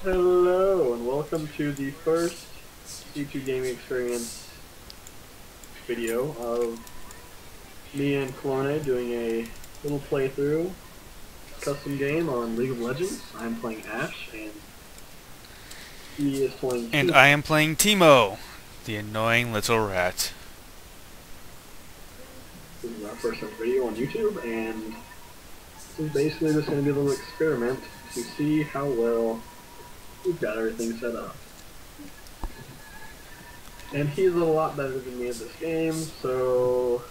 Hello and welcome to the first C2Gaming experience video of me and Connerr doing a little playthrough custom game on League of Legends. I'm playing Ashe and he is playing And Teemo. I am playing Teemo, the annoying little rat. This is our first ever video on YouTube and this is basically just going to be a little experiment to see how well we've got everything set up. And he's a lot better than me at this game, so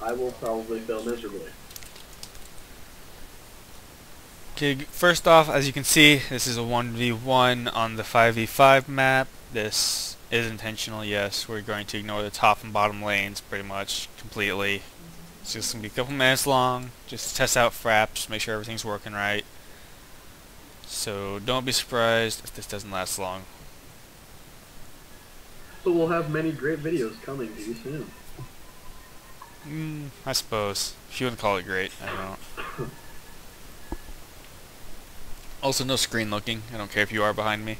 I will probably fail miserably. Okay, first off, as you can see, this is a 1v1 on the 5v5 map. This is intentional, yes. We're going to ignore the top and bottom lanes pretty much completely. It's just going to be a couple minutes long, just to test out Fraps, make sure everything's working right. So don't be surprised if this doesn't last long. So we'll have many great videos coming to you soon. I suppose. If you want to call it great, I don't. Also, no screen looking. I don't care if you are behind me.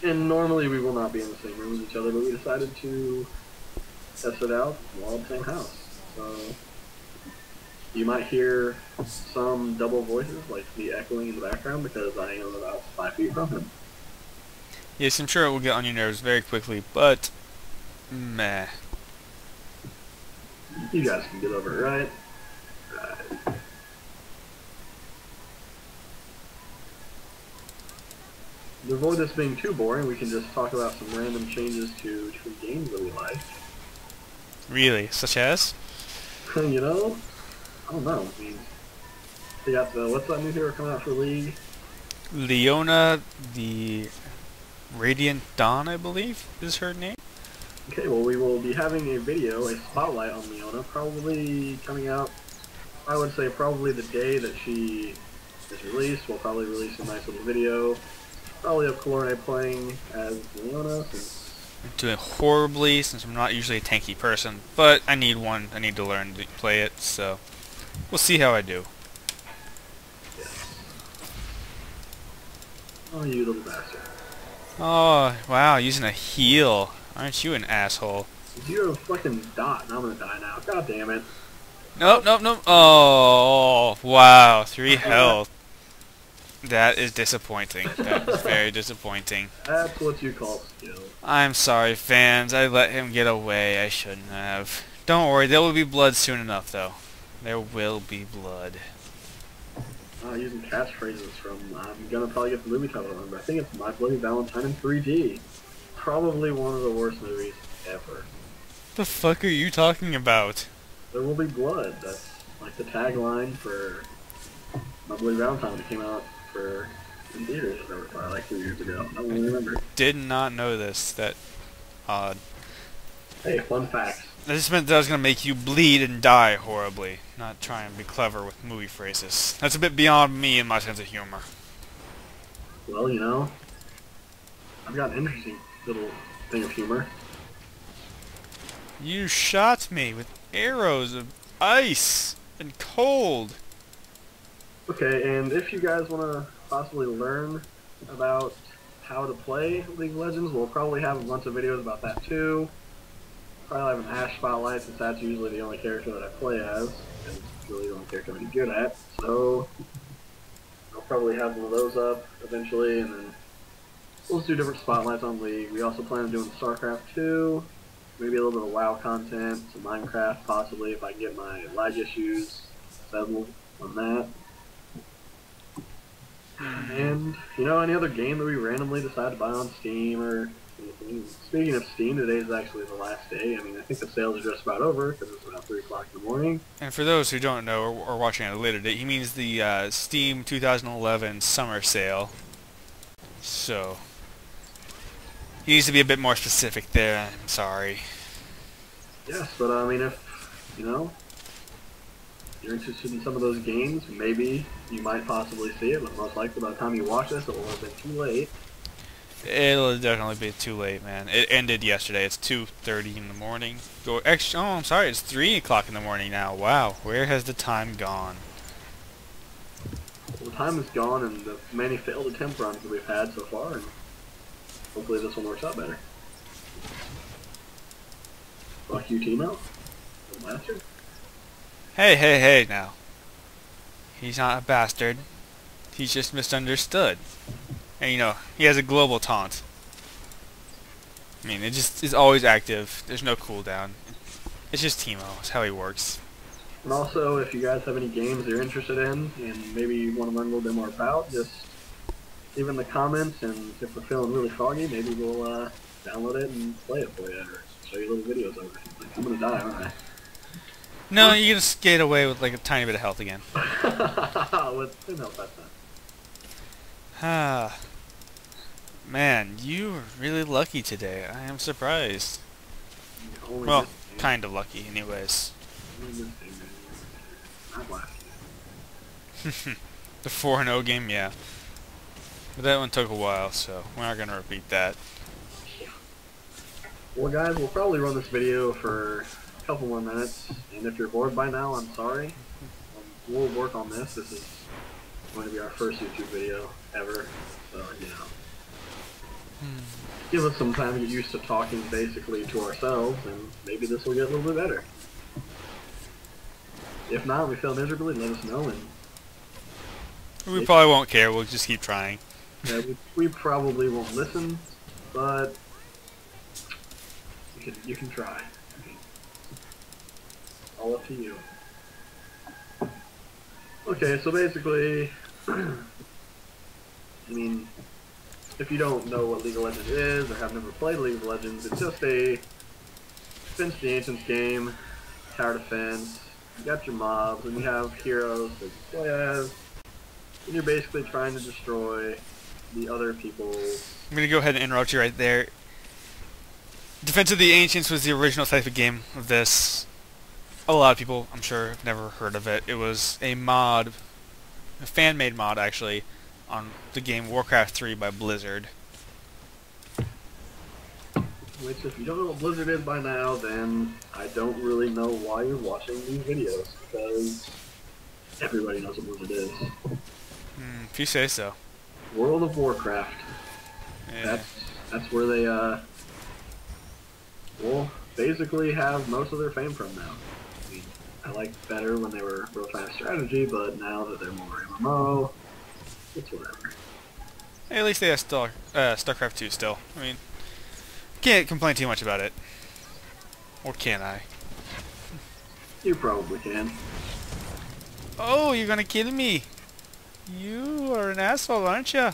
And normally we will not be in the same room as each other, but we decided to test it out while at the same house. So you might hear some double voices, like me echoing in the background, because I am about 5 feet from him. Yes, I'm sure it will get on your nerves very quickly, but meh. You guys can get over it, right? Right. To avoid this being too boring, we can just talk about some random changes to different games that we like. Really? Such as? You know? I don't know. I mean, they got the, what's that new hero coming out for League? Leona, the Radiant Dawn, I believe, is her name? Okay, well we will be having a video, a spotlight on Leona, probably coming out, I would say probably the day that she is released. We'll probably release a nice little video. Probably have Connerr playing as Leona, since I'm doing horribly since I'm not usually a tanky person, but I need one. I need to learn to play it, so we'll see how I do. yes. Oh, you little bastard. Oh, wow, using a heal. Aren't you an asshole? You have a fucking dot, and I'm gonna die now. God damn it. Nope, nope, nope. Oh, wow, 3 health. That is disappointing. That is very disappointing. That's what you call skill. I'm sorry, fans. I let him get away. I shouldn't have. Don't worry, there will be blood soon enough, though. There will be blood. Using catchphrases from, I'm gonna probably get the movie title wrong, but I think it's My Bloody Valentine in 3D. Probably one of the worst movies ever. The fuck are you talking about? There will be blood. That's like the tagline for My Bloody Valentine that came out for in theaters or whatever, probably like 2 years ago. I don't really remember. Did not know this. That odd. Hey, fun fact. This meant that I was gonna make you bleed and die horribly. Not try and be clever with movie phrases. That's a bit beyond me and my sense of humor. Well, you know, I've got an interesting little thing of humor. You shot me with arrows of ice and cold. Okay, and if you guys want to possibly learn about how to play League of Legends, we'll probably have a bunch of videos about that too. Probably have an Ashe spotlight, since that's usually the only character that I play as, and it's really the only character I'm good at. So I'll probably have one of those up eventually, and then we'll just do different spotlights on League. We also plan on doing StarCraft 2, maybe a little bit of WoW content, some Minecraft possibly if I can get my lag issues settled on that. And, you know, any other game that we randomly decide to buy on Steam or anything. Speaking of Steam, today is actually the last day. I mean, I think the sales are just about over because it's about 3 o'clock in the morning. And for those who don't know or watching at a later date, he means the Steam 2011 summer sale. So he needs to be a bit more specific there. I'm sorry. Yes, but I mean, if, you know, you're interested in some of those games, maybe you might possibly see it, but most likely by the time you watch this, it will have been too late. It'll definitely be too late, man. It ended yesterday. It's 2:30 in the morning. Oh, I'm sorry. It's 3 o'clock in the morning now. Wow, where has the time gone? the time is gone and the many failed attempt runs that we've had so far, and hopefully this one works out better. Fuck you, Teemo. Bastard. Hey now. He's not a bastard. He's just misunderstood. And you know, he has a global taunt. I mean, it just is always active. There's no cooldown. It's just Teemo. It's how he works. And also, if you guys have any games you're interested in, and maybe you want to learn a little bit more about, just leave in the comments, and if we're feeling really foggy, maybe we'll download it and play it for you, or show you little videos of it. I'm gonna die, aren't I? No, you can skate away with like a tiny bit of health again. With 10 health that time. Ah, man, you were really lucky today. I am surprised. Well, kind of lucky, anyways. The 4-0 game, yeah. But that one took a while, so we're not gonna repeat that. Well, guys, we'll probably run this video for a couple more minutes, and if you're bored by now, I'm sorry. We'll work on this. This is going to be our first YouTube video ever, so, you know. Give us some time to get used to talking basically to ourselves, and maybe this will get a little bit better. If not, we fail miserably, let us know, and We probably won't care, we'll just keep trying. yeah, we probably won't listen, but you can try. All up to you. Okay, so basically, I mean, if you don't know what League of Legends is, or have never played League of Legends, it's just a Defense the Ancients game, tower defense, you got your mobs, and you have heroes that you play as, and you're basically trying to destroy the other people's... I'm gonna go ahead and interrupt you right there. Defense of the Ancients was the original type of game of this. A lot of people, I'm sure, have never heard of it. It was a mod, a fan-made mod actually, on the game Warcraft 3 by Blizzard. Which, if you don't know what Blizzard is by now, then I don't really know why you're watching these videos, because everybody knows what Blizzard is. If you say so. World of Warcraft. Yeah. That's where they, well, basically have most of their fame from now. I mean, I liked better when they were real-time strategy, but now that they're more MMO, it's whatever. Hey, at least they have StarCraft 2 still. I mean, can't complain too much about it. Or can I? You probably can. Oh, you're gonna kill me! You are an asshole, aren't you? Am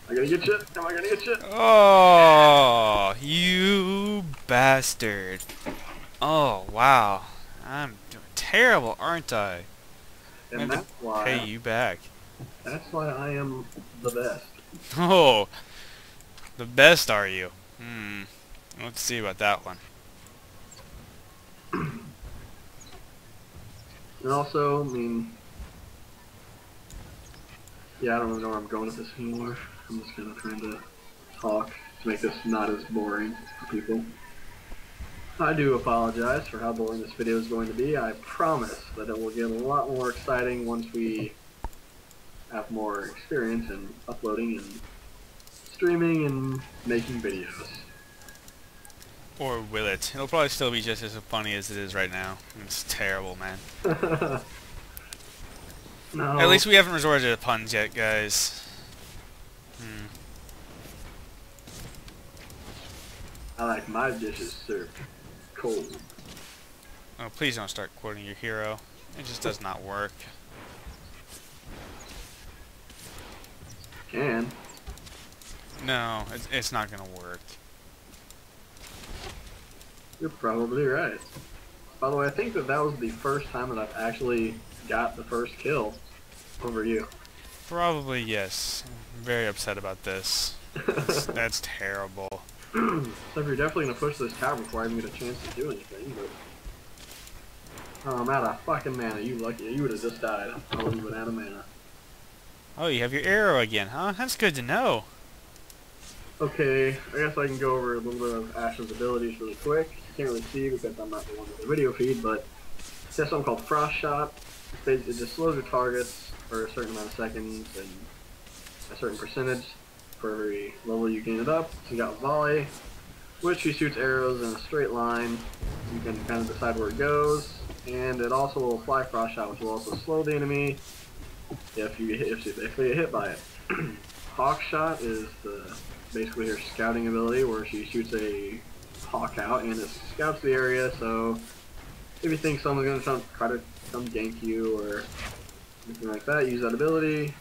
I gonna get you? Am I gonna get you? Oh, you bastard. Oh, wow. I'm doing terrible, aren't I? And that's why... Pay you back. That's why I am the best. Oh, the best are you? Let's see about that one. And also, I mean... Yeah, I don't really know where I'm going with this anymore. I'm just kind of trying to talk to make this not as boring for people. I do apologize for how boring this video is going to be. I promise that it will get a lot more exciting once we have more experience in uploading and streaming and making videos. Or will it? It'll probably still be just as funny as it is right now. It's terrible, man. No. At least we haven't resorted to puns yet, guys. I like my dishes served cold. Oh, please don't start quoting your hero. It just does not work. Can. No, it's not gonna work. You're probably right. By the way, I think that was the first time that I've actually got the first kill over you. Probably yes. I'm very upset about this. That's terrible. So if you're definitely gonna push this tower before I even get a chance to do anything, but... Oh, I'm out of fucking mana. You lucky. You would have just died. I wasn't even out of mana. Oh, you have your arrow again, huh? That's good to know. Okay, I guess I can go over a little bit of Ashe's abilities really quick. You can't really see because I'm not the one with the video feed, but he has something called Frost Shot. It just slows your targets for a certain amount of seconds and a certain percentage for every level you gain it up. So you got volley, which he shoots arrows in a straight line. You can kind of decide where it goes, and it also will apply frost shot, which will also slow the enemy if they get hit by it. Hawk shot is basically her scouting ability, where she shoots a hawk out and it scouts the area. So if you think someone's going to try to come gank you or anything like that, use that ability.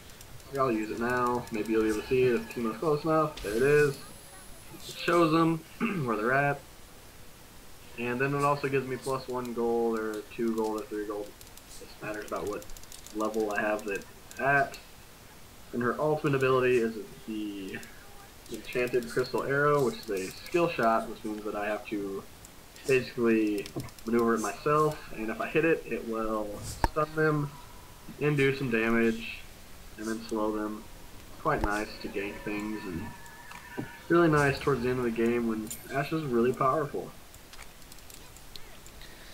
I'll use it now. Maybe you'll be able to see it if Teemo's close enough. There it is. It shows them where they're at. And then it also gives me +1 gold or 2 gold or 3 gold. This matters about what level I have it at. And her ultimate ability is the Enchanted Crystal Arrow, which is a skill shot, which means that I have to basically maneuver it myself. And if I hit it, it will stun them and do some damage and then slow them. Quite nice to gank things, and really nice towards the end of the game when Ashe is really powerful.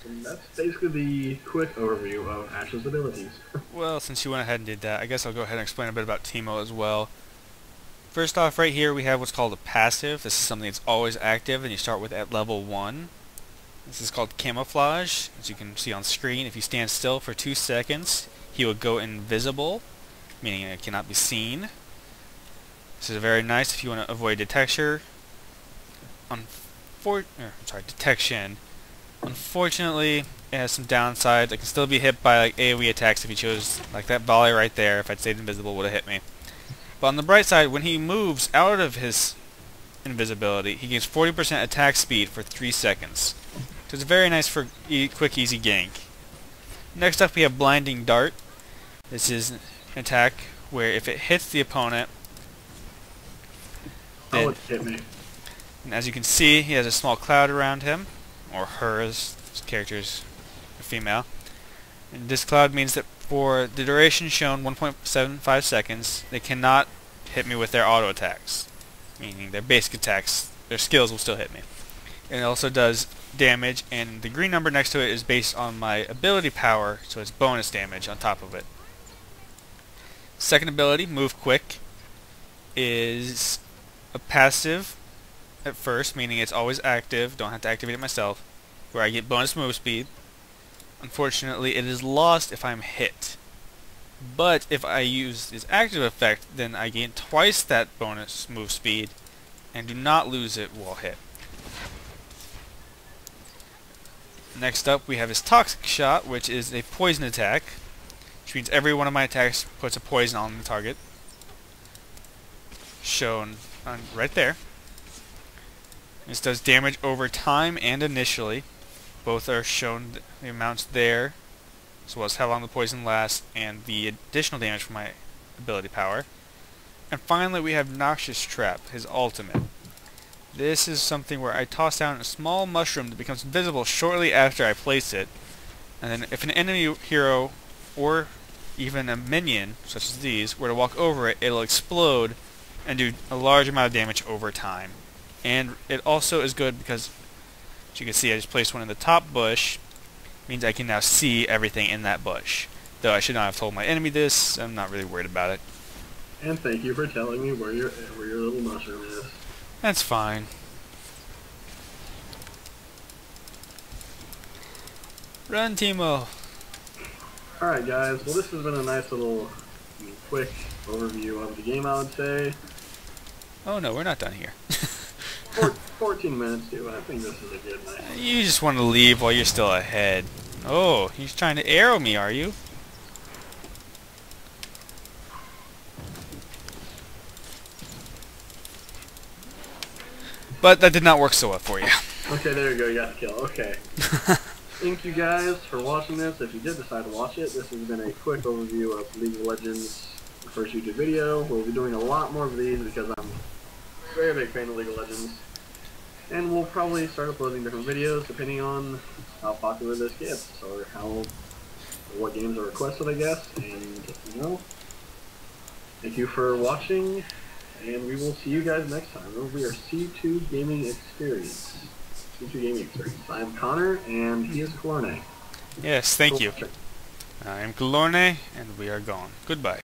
And that's basically the quick overview of Ashe's abilities. Well, since you went ahead and did that, I guess I'll go ahead and explain a bit about Teemo as well. First off, right here we have what's called a passive. This is something that's always active and you start with at level 1. This is called camouflage. As you can see on screen, if you stand still for 2 seconds, he will go invisible, meaning it cannot be seen. This is very nice if you want to avoid detection. Unfortunately, it has some downsides. I can still be hit by like AoE attacks if he chose, like that volley right there. If I'd stayed invisible, would have hit me. But on the bright side, when he moves out of his invisibility, he gains 40% attack speed for 3 seconds. So it's very nice for quick, easy gank. Next up, we have Blinding Dart. This is an attack where if it hits the opponent, then, it hit me. and as you can see, he has a small cloud around him, or her, as this character's a female. And this cloud means that for the duration shown, 1.75 seconds, they cannot hit me with their auto attacks, meaning their basic attacks, their skills will still hit me. And it also does damage, and the green number next to it is based on my ability power, so it's bonus damage on top of it. Second ability, Move Quick, is a passive at first, meaning it's always active, don't have to activate it myself, where I get bonus move speed. Unfortunately, it is lost if I'm hit. But if I use its active effect, then I gain twice that bonus move speed and do not lose it while hit. Next up, we have his Toxic Shot, which is a poison attack, which means every one of my attacks puts a poison on the target, shown right there. This does damage over time and initially. Both are shown, the amounts there, as well as how long the poison lasts and the additional damage from my ability power. And finally, we have Noxious Trap, his ultimate. This is something where I toss down a small mushroom that becomes invisible shortly after I place it, and then if an enemy hero or even a minion, such as these, were to walk over it, it'll explode and do a large amount of damage over time. And it also is good because, as you can see, I just placed one in the top bush. Means I can now see everything in that bush. Though I should not have told my enemy this, I'm not really worried about it. And thank you for telling me where your little mushroom is. That's fine. Run, Teemo! Alright guys, well this has been a nice little quick overview of the game, I would say. Oh no, we're not done here. 14 minutes too, I think this is a good night. You just want to leave while you're still ahead. Oh, he's trying to arrow me, are you? But that did not work so well for you. Okay, there you go, you got the kill. Okay. Thank you guys for watching this. If you did decide to watch it, this has been a quick overview of League of Legends, the first YouTube video. We'll be doing a lot more of these because I'm a very big fan of League of Legends. And we'll probably start uploading different videos depending on how popular this gets, or what games are requested, I guess. And, you know, thank you for watching, and we will see you guys next time. This will be our C2Gaming Experience. C2Gaming Experience. I'm Connerr, and he is Cornet. Yes, thank you. I am Kalorne, and we are gone. Goodbye.